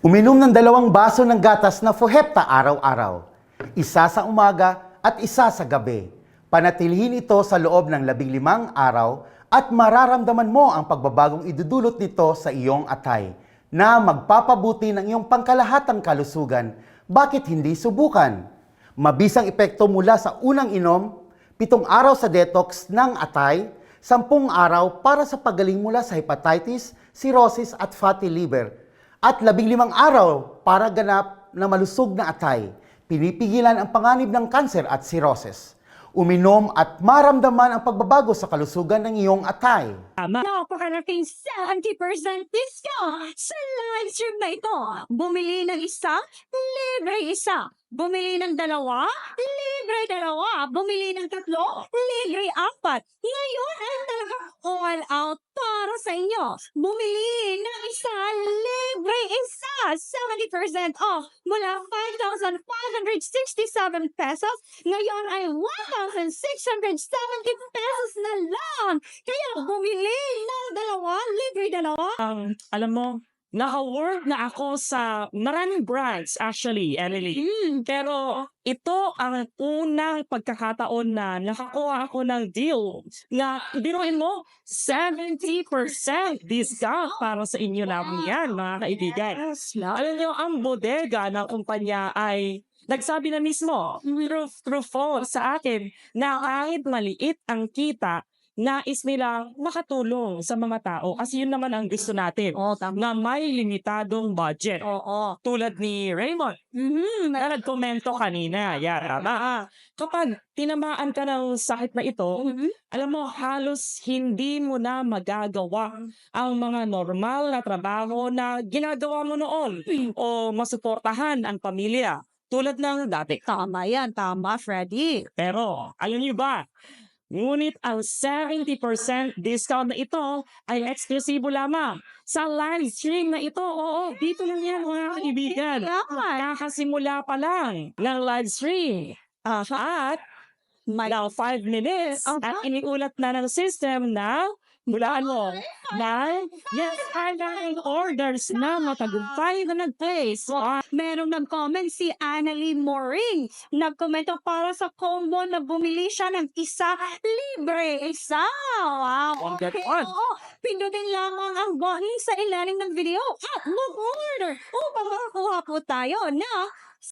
Uminom ng 2 baso ng gatas na Fohepta araw-araw. Isa sa umaga at isa sa gabi. Panatilihin ito sa loob ng 15 araw at mararamdaman mo ang pagbabagong idudulot nito sa iyong atay na magpapabuti ng iyong pangkalahatang kalusugan. Bakit hindi subukan? Mabisang epekto mula sa unang inom, 7 araw sa detox ng atay, 10 araw para sa pagaling mula sa hepatitis, cirrhosis at fatty liver, at 15 araw para ganap na malusog na atay. Pinipigilan ang panganib ng kanser at cirrhosis. Uminom at maramdaman ang pagbabago sa kalusugan ng iyong atay. Napakalaking 70% discount sa live stream na ito. Bumili ng isa, libre isa. Bumili ng 2, libre 2. Bumili ng 3, libre 4. Ngayon ay talagang all out para sa inyo. Bumili ng isa, libre isa. 70% off mula 5,567 pesos. Ngayon ay 1,670 pesos na lang. Kaya bumili ng 2, libre 2. Alam mo, naka-work na ako sa maraming brands actually, Emily. Pero ito ang unang pagkakataon na nakakuha ako ng deal na biruin mo 70% discount para sa inyo namin yan, mga kaibigan. Alam niyo, ang bodega ng kumpanya ay nagsabi na mismo through phone sa akin na kahit maliit ang kita, nais nila makatulong sa mga tao kasi yun naman ang gusto natin na may limitadong budget. Tulad ni Raymond na nagkomento kanina. Kapag tinamaan ka ng sakit na ito, alam mo, halos hindi mo na magagawa ang mga normal na trabaho na ginagawa mo noon o masuportahan ang pamilya tulad ng dati. Tama yan, tama, Freddy. Pero, alam niyo ba, ngunit ang 70% discount na ito ay eksklusibo lamang sa live stream na ito. Oo, dito lang yan, mga kaibigan. Kakasimula pa lang ng live stream. At now 5 minutes at iniulat na ng system na mulaan mo na online orders na matagumpay na nag-place. Merong nag-comment si Annalie Moring. Nagkomento para sa combo na bumili siya ng isa, libre isa. Wow. On that one. Oo. Pindutin lamang ang button sa ilalim ng video at mag-order upang makakuha po tayo na